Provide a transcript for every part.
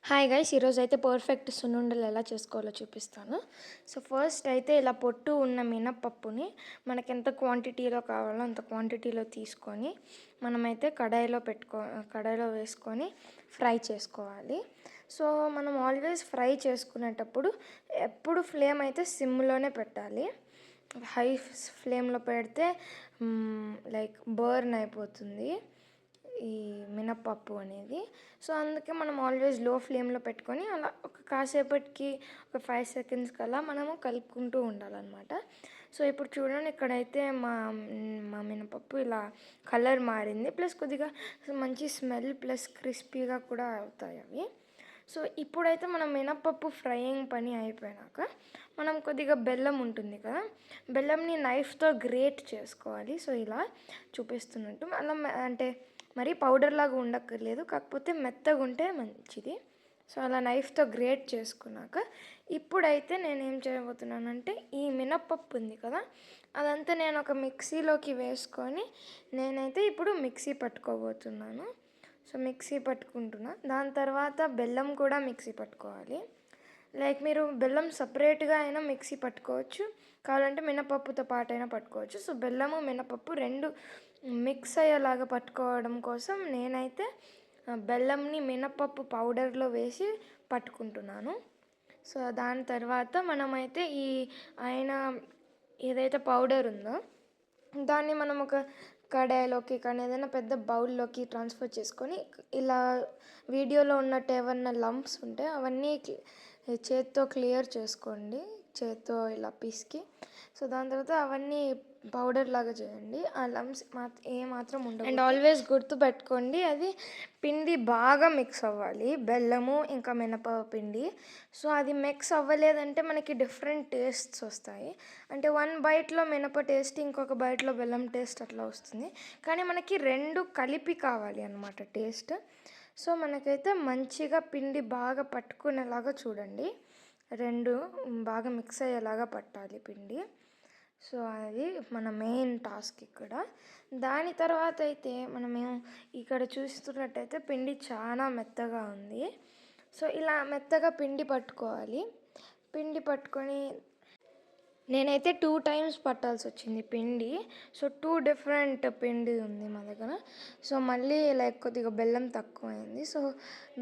Hi guys, ఈరోజు అయితే perfect సున్నుండలు ఎలా చేసుకోవాలో చూపిస్తాను. సో ఫస్ట్ అయితే ఇలా పొట్టు ఉన్న మినపప్పుని మనకి ఎంత క్వాంటిటీలో కావాలో అంత క్వాంటిటీలో తీసుకొని మనమైతే కడాయిలో వేసుకొని ఫ్రై చేసుకోవాలి. సో మనం ఆల్వేస్ ఫ్రై చేసుకునేటప్పుడు ఎప్పుడు ఫ్లేమ్ అయితే సిమ్లోనే పెట్టాలి. హై ఫ్లేమ్లో పెడితే లైక్ బర్న్ అయిపోతుంది ఈ మినప్పప్పు అనేది. సో అందుకే మనం ఆల్వేస్ లో ఫ్లేమ్లో పెట్టుకొని అలా ఒక కాసేపటికి ఒక 5 సెకండ్స్ కల్లా మనము కలుపుకుంటూ ఉండాలన్నమాట. సో ఇప్పుడు చూడండి, ఇక్కడైతే మా మినపప్పు ఇలా కలర్ మారింది, ప్లస్ కొద్దిగా మంచి స్మెల్ ప్లస్ క్రిస్పీగా కూడా అవుతాయి అవి. సో ఇప్పుడైతే మనం మినప్పప్పు ఫ్రైయింగ్ పని అయిపోయాక మనం కొద్దిగా బెల్లం ఉంటుంది కదా, బెల్లంని నైఫ్తో గ్రేట్ చేసుకోవాలి. సో ఇలా చూపిస్తున్నట్టు అలా అంటే మరీ పౌడర్ లాగా ఉండక్కర్లేదు, కాకపోతే మెత్తగా ఉంటే మంచిది. సో అలా నైఫ్తో గ్రేట్ చేసుకున్నాక ఇప్పుడైతే నేనేం చేయబోతున్నానంటే ఈ మినప్పప్పు ఉంది కదా, అదంతా నేను ఒక మిక్సీలోకి వేసుకొని నేనైతే ఇప్పుడు మిక్సీ పట్టుకోబోతున్నాను. సో మిక్సీ పట్టుకుంటున్నా. దాని తర్వాత బెల్లం కూడా మిక్సీ పట్టుకోవాలి. లైక్ మీరు బెల్లం సపరేట్గా అయినా మిక్సీ పట్టుకోవచ్చు, కావాలంటే మినపప్పుతో పాటు అయినా పట్టుకోవచ్చు. సో బెల్లము మినపప్పు రెండు మిక్స్ అయ్యేలాగా పట్టుకోవడం కోసం నేనైతే బెల్లంని మినపప్పు పౌడర్లో వేసి పట్టుకుంటున్నాను. సో దాని తర్వాత మనమైతే ఈ ఆయన ఏదైతే పౌడర్ ఉందో దాన్ని మనం ఒక కడాయిలోకి కానీ ఏదైనా పెద్ద బౌల్లోకి ట్రాన్స్ఫర్ చేసుకొని ఇలా వీడియోలో ఉన్నట్టు ఏమన్నా లంప్స్ ఉంటే అవన్నీ చేత్తో క్లియర్ చేసుకోండి, చేత్తో ఇలా పిసికి. సో దాని తర్వాత అవన్నీ పౌడర్ లాగా చేయండి, ఆ లంప్స్ ఏమాత్రం ఉండవు. అండ్ ఆల్వేస్ గుర్తుపెట్టుకోండి, అది పిండి బాగా మిక్స్ అవ్వాలి, బెల్లము ఇంకా మినపపిండి. సో అది మిక్స్ అవ్వలేదంటే మనకి డిఫరెంట్ టేస్ట్స్ వస్తాయి. అంటే 1 బైట్లో మినప టేస్ట్, ఇంకొక బైట్లో బెల్లం టేస్ట్ అట్లా వస్తుంది. కానీ మనకి రెండు కలిపి కావాలి అన్నమాట టేస్ట్. సో మనకైతే మంచిగా పిండి బాగా పట్టుకునేలాగా చూడండి, రెండు బాగా మిక్స్ అయ్యేలాగా పట్టాలి పిండి. సో అది మన మెయిన్ టాస్క్ ఇక్కడ. దాని తర్వాత అయితే మనము ఇక్కడ చూస్తున్నట్టయితే పిండి చాలా మెత్తగా ఉంది. సో ఇలా మెత్తగా పిండి పట్టుకోవాలి. పిండి పట్టుకొని నేనైతే 2 టైమ్స్ పట్టాల్సి వచ్చింది పిండి. సో 2 డిఫరెంట్ పిండి ఉంది మా దగ్గర. సో మళ్ళీ లైక్ కొద్దిగా బెల్లం తక్కువైంది, సో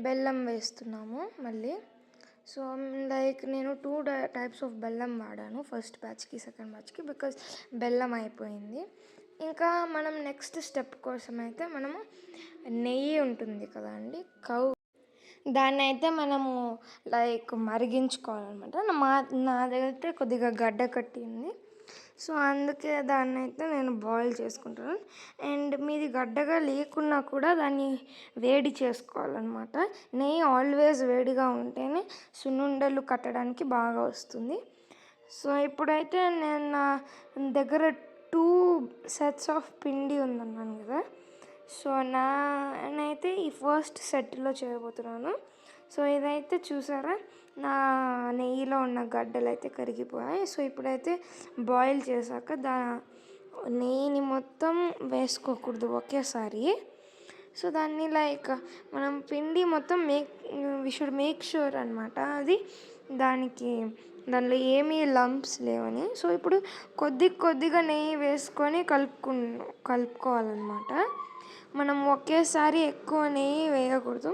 బెల్లం వేస్తున్నాము మళ్ళీ. సో లైక్ నేను 2 టైప్స్ ఆఫ్ బెల్లం వాడాను, ఫస్ట్ బ్యాచ్కి సెకండ్ బ్యాచ్కి, బికాజ్ బెల్లం అయిపోయింది. ఇంకా మనం నెక్స్ట్ స్టెప్ కోసం అయితే మనము నెయ్యి ఉంటుంది కదా అండి, దాన్ని అయితే మనము లైక్ మరిగించుకోవాలన్నమాట. నా దగ్గర అయితే కొద్దిగా గడ్డ కట్టింది, సో అందుకే దాన్ని అయితే నేను బాయిల్ చేసుకుంటాను. అండ్ మీది గడ్డగా లేకున్నా కూడా దాన్ని వేడి చేసుకోవాలన్నమాట. నెయ్యి ఆల్వేస్ వేడిగా ఉంటేనే సున్నుండలు కట్టడానికి బాగా వస్తుంది. సో ఇప్పుడైతే నేను నా దగ్గర 2 సెట్స్ ఆఫ్ పిండి ఉందన్నాను కదా, సో నేనైతే ఈ ఫస్ట్ సెట్లో చేయబోతున్నాను. సో ఇదైతే చూసారా, నా నెయ్యిలో ఉన్న గడ్డలు అయితే కరిగిపోయాయి. సో ఇప్పుడైతే బాయిల్ చేశాక నెయ్యిని మొత్తం వేసుకోకూడదు ఒకేసారి. సో దాన్ని లైక్ మనం పిండి మొత్తం వి షుడ్ మేక్ ష్యూర్ అనమాట అది దానిలో ఏమీ లంప్స్ లేవని. సో ఇప్పుడు కొద్దిగా నెయ్యి వేసుకొని కలుపుకోవాలన్నమాట. మనం ఒకేసారి ఎక్కువ నెయ్యి వేయకూడదు,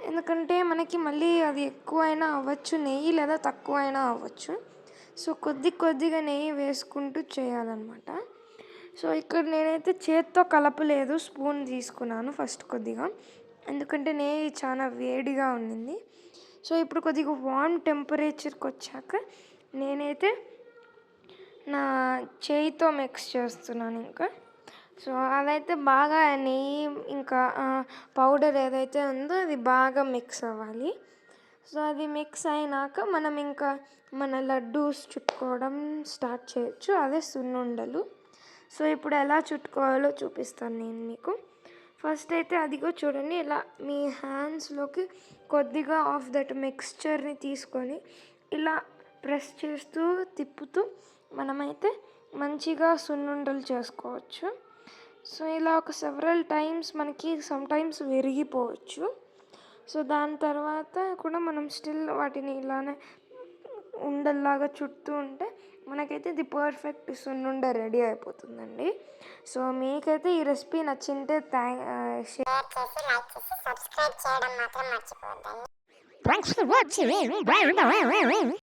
ఎందుకంటే మనకి మళ్ళీ అది ఎక్కువైనా అవ్వచ్చు నెయ్యి, లేదా తక్కువైనా అవ్వచ్చు. సో కొద్దిగా నెయ్యి వేసుకుంటూ చేయాలన్నమాట. సో ఇక్కడ నేనైతే చేత్తో కలపలేదు, స్పూన్ తీసుకున్నాను ఫస్ట్ కొద్దిగా, ఎందుకంటే నెయ్యి చాలా వేడిగా ఉండింది. సో ఇప్పుడు కొద్దిగా వార్మ్ టెంపరేచర్కి వచ్చాక నేనైతే నా చేయితో మిక్స్ చేస్తున్నాను ఇంకా. సో అదైతే బాగా నెయ్యి ఇంకా పౌడర్ ఏదైతే ఉందో అది బాగా మిక్స్ అవ్వాలి. సో అది మిక్స్ అయినాక మనం ఇంకా మన లడ్డూస్ చుట్టుకోవడం స్టార్ట్ చేయొచ్చు, అదే సున్నుండలు. సో ఇప్పుడు ఎలా చుట్టుకోవాలో చూపిస్తాను నేను మీకు. ఫస్ట్ అయితే అదిగో చూడండి, ఇలా మీ హ్యాండ్స్లోకి కొద్దిగా ఆఫ్ దట్ మిక్స్చర్ని తీసుకొని ఇలా ప్రెస్ చేస్తూ తిప్పుతూ మనమైతే మంచిగా సున్నుండలు చేసుకోవచ్చు. సో ఇలా ఒక సెవరల్ టైమ్స్ మనకి సమ్టైమ్స్ విరిగిపోవచ్చు. సో దాని తర్వాత కూడా మనం స్టిల్ వాటిని ఇలానే ఉండల్లాగా చుడుతూ ఉంటే మనకైతే ఇది పర్ఫెక్ట్ సున్నుండ రెడీ అయిపోతుందండి. సో మీకైతే ఈ రెసిపీ నచ్చింటే షేర్ చేసి లైక్ చేసి సబ్స్క్రైబ్ చేయడం మాత్రం మర్చిపోవద్దండి. Thanks for watching.